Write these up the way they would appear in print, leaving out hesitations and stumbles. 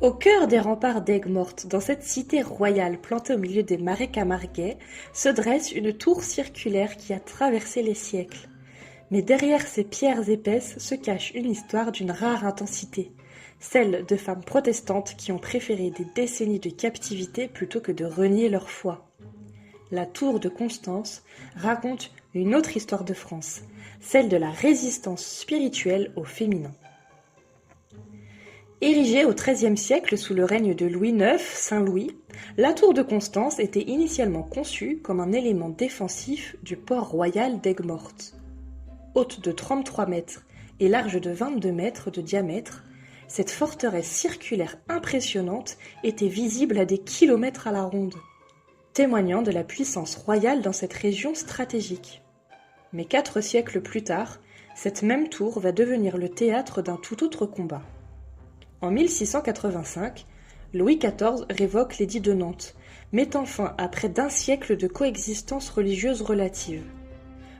Au cœur des remparts d'Aigues-Mortes, dans cette cité royale plantée au milieu des marais camarguais, se dresse une tour circulaire qui a traversé les siècles. Mais derrière ces pierres épaisses se cache une histoire d'une rare intensité, celle de femmes protestantes qui ont préféré des décennies de captivité plutôt que de renier leur foi. La tour de Constance raconte une autre histoire de France, celle de la résistance spirituelle au féminin. Érigée au XIIIe siècle sous le règne de Louis IX, Saint Louis, la tour de Constance était initialement conçue comme un élément défensif du port royal d'Aigues-Mortes. Haute de 33 mètres et large de 22 mètres de diamètre, cette forteresse circulaire impressionnante était visible à des kilomètres à la ronde, témoignant de la puissance royale dans cette région stratégique. Mais 4 siècles plus tard, cette même tour va devenir le théâtre d'un tout autre combat. En 1685, Louis XIV révoque l'édit de Nantes, mettant fin à près d'un siècle de coexistence religieuse relative.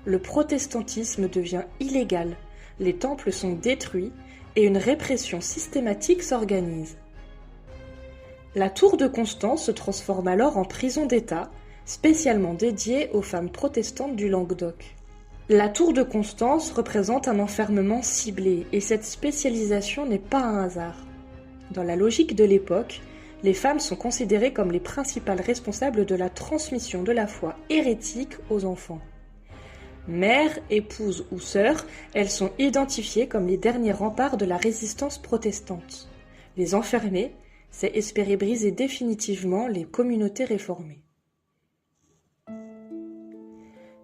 Le protestantisme devient illégal, les temples sont détruits et une répression systématique s'organise. La tour de Constance se transforme alors en prison d'État, spécialement dédiée aux femmes protestantes du Languedoc. La tour de Constance représente un enfermement ciblé et cette spécialisation n'est pas un hasard. Dans la logique de l'époque, les femmes sont considérées comme les principales responsables de la transmission de la foi hérétique aux enfants. Mères, épouses ou sœurs, elles sont identifiées comme les derniers remparts de la résistance protestante. Les enfermer, c'est espérer briser définitivement les communautés réformées.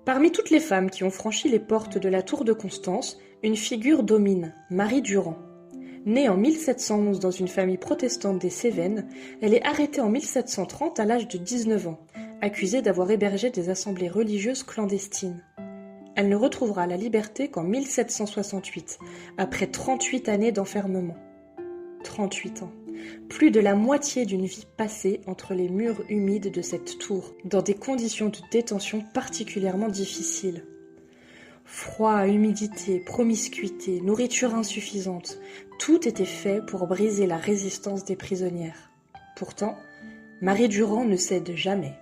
Parmi toutes les femmes qui ont franchi les portes de la tour de Constance, une figure domine, Marie Durand. Née en 1711 dans une famille protestante des Cévennes, elle est arrêtée en 1730 à l'âge de 19 ans, accusée d'avoir hébergé des assemblées religieuses clandestines. Elle ne retrouvera la liberté qu'en 1768, après 38 années d'enfermement. 38 ans. Plus de la moitié d'une vie passée entre les murs humides de cette tour, dans des conditions de détention particulièrement difficiles. Froid, humidité, promiscuité, nourriture insuffisante, tout était fait pour briser la résistance des prisonnières. Pourtant, Marie Durand ne cède jamais.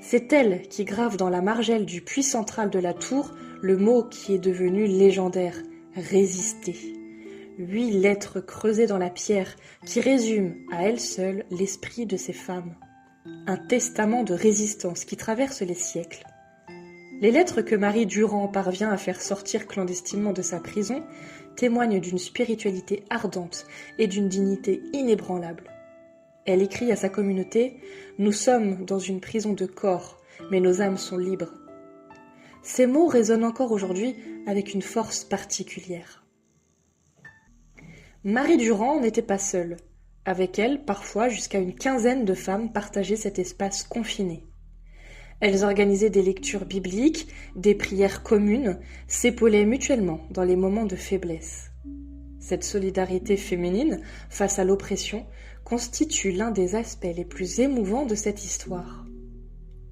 C'est elle qui grave dans la margelle du puits central de la tour le mot qui est devenu légendaire, résister. 8 lettres creusées dans la pierre qui résument à elles seules l'esprit de ces femmes. Un testament de résistance qui traverse les siècles. Les lettres que Marie Durand parvient à faire sortir clandestinement de sa prison témoignent d'une spiritualité ardente et d'une dignité inébranlable. Elle écrit à sa communauté « Nous sommes dans une prison de corps, mais nos âmes sont libres ». Ces mots résonnent encore aujourd'hui avec une force particulière. Marie Durand n'était pas seule. Avec elle, parfois jusqu'à une quinzaine de femmes partageaient cet espace confiné. Elles organisaient des lectures bibliques, des prières communes, s'épaulaient mutuellement dans les moments de faiblesse. Cette solidarité féminine face à l'oppression constitue l'un des aspects les plus émouvants de cette histoire.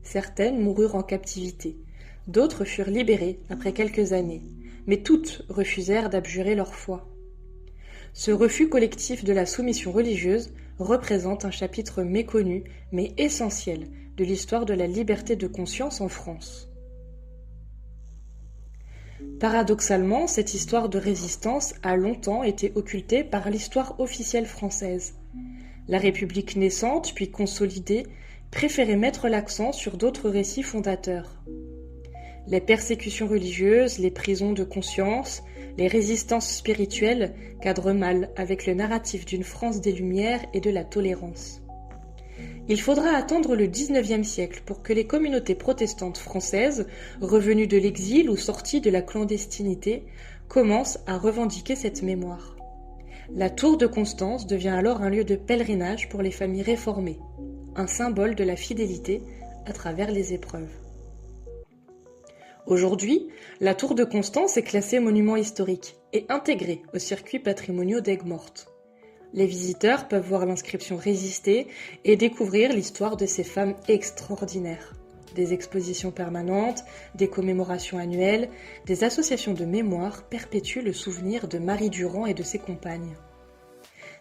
Certaines moururent en captivité, d'autres furent libérées après quelques années, mais toutes refusèrent d'abjurer leur foi. Ce refus collectif de la soumission religieuse représente un chapitre méconnu mais essentiel de l'histoire de la liberté de conscience en France. Paradoxalement, cette histoire de résistance a longtemps été occultée par l'histoire officielle française. La République naissante, puis consolidée, préférait mettre l'accent sur d'autres récits fondateurs. Les persécutions religieuses, les prisons de conscience, les résistances spirituelles cadrent mal avec le narratif d'une France des Lumières et de la tolérance. Il faudra attendre le XIXe siècle pour que les communautés protestantes françaises, revenues de l'exil ou sorties de la clandestinité, commencent à revendiquer cette mémoire. La tour de Constance devient alors un lieu de pèlerinage pour les familles réformées, un symbole de la fidélité à travers les épreuves. Aujourd'hui, la tour de Constance est classée monument historique et intégrée aux circuits patrimoniaux d'Aigues-Mortes. Les visiteurs peuvent voir l'inscription résister et découvrir l'histoire de ces femmes extraordinaires. Des expositions permanentes, des commémorations annuelles, des associations de mémoire perpétuent le souvenir de Marie Durand et de ses compagnes.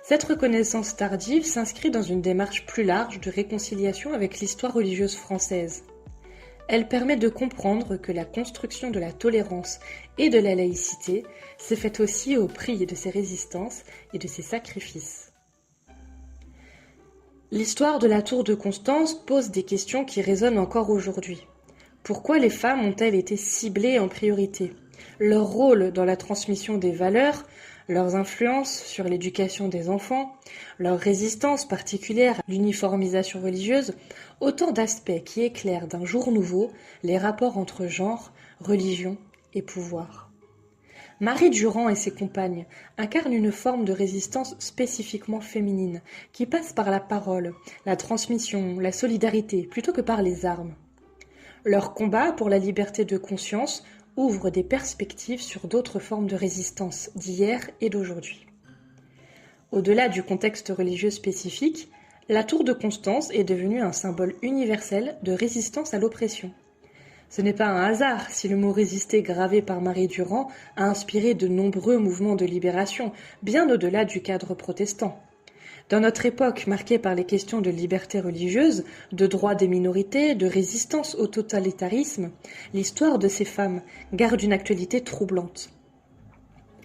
Cette reconnaissance tardive s'inscrit dans une démarche plus large de réconciliation avec l'histoire religieuse française. Elle permet de comprendre que la construction de la tolérance et de la laïcité s'est faite aussi au prix de ses résistances et de ses sacrifices. L'histoire de la tour de Constance pose des questions qui résonnent encore aujourd'hui. Pourquoi les femmes ont-elles été ciblées en priorité ? Leur rôle dans la transmission des valeurs, leurs influences sur l'éducation des enfants, leur résistance particulière à l'uniformisation religieuse, autant d'aspects qui éclairent d'un jour nouveau les rapports entre genre, religion et pouvoir. Marie Durand et ses compagnes incarnent une forme de résistance spécifiquement féminine, qui passe par la parole, la transmission, la solidarité, plutôt que par les armes. Leur combat pour la liberté de conscience ouvre des perspectives sur d'autres formes de résistance d'hier et d'aujourd'hui. Au-delà du contexte religieux spécifique, la tour de Constance est devenue un symbole universel de résistance à l'oppression. Ce n'est pas un hasard si le mot résister gravé par Marie Durand a inspiré de nombreux mouvements de libération, bien au-delà du cadre protestant. Dans notre époque marquée par les questions de liberté religieuse, de droits des minorités, de résistance au totalitarisme, l'histoire de ces femmes garde une actualité troublante.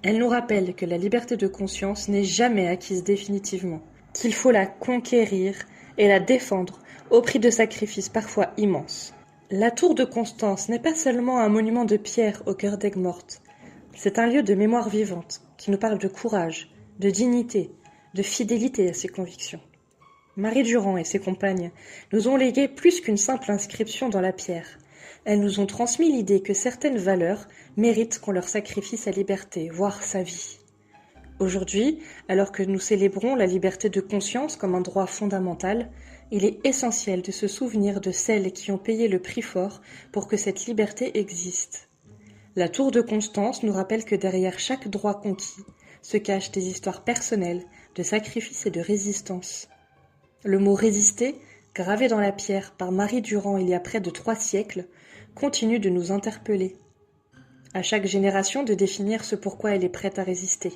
Elle nous rappelle que la liberté de conscience n'est jamais acquise définitivement, qu'il faut la conquérir et la défendre au prix de sacrifices parfois immenses. La tour de Constance n'est pas seulement un monument de pierre au cœur d'Aigues-Mortes. C'est un lieu de mémoire vivante qui nous parle de courage, de dignité, de fidélité à ses convictions. Marie Durand et ses compagnes nous ont légué plus qu'une simple inscription dans la pierre. Elles nous ont transmis l'idée que certaines valeurs méritent qu'on leur sacrifie sa liberté, voire sa vie. Aujourd'hui, alors que nous célébrons la liberté de conscience comme un droit fondamental, il est essentiel de se souvenir de celles qui ont payé le prix fort pour que cette liberté existe. La tour de Constance nous rappelle que derrière chaque droit conquis se cachent des histoires personnelles, de sacrifice et de résistance. Le mot « résister », gravé dans la pierre par Marie Durand il y a près de 3 siècles, continue de nous interpeller. À chaque génération de définir ce pourquoi elle est prête à résister,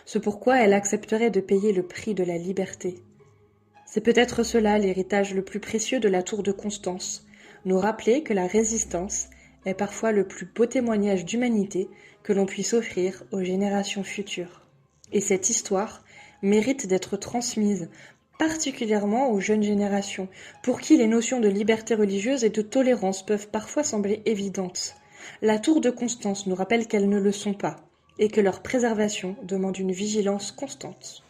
ce pourquoi elle accepterait de payer le prix de la liberté. C'est peut-être cela l'héritage le plus précieux de la tour de Constance, nous rappeler que la résistance est parfois le plus beau témoignage d'humanité que l'on puisse offrir aux générations futures. Et cette histoire mérite d'être transmise, particulièrement aux jeunes générations, pour qui les notions de liberté religieuse et de tolérance peuvent parfois sembler évidentes. La tour de Constance nous rappelle qu'elles ne le sont pas, et que leur préservation demande une vigilance constante.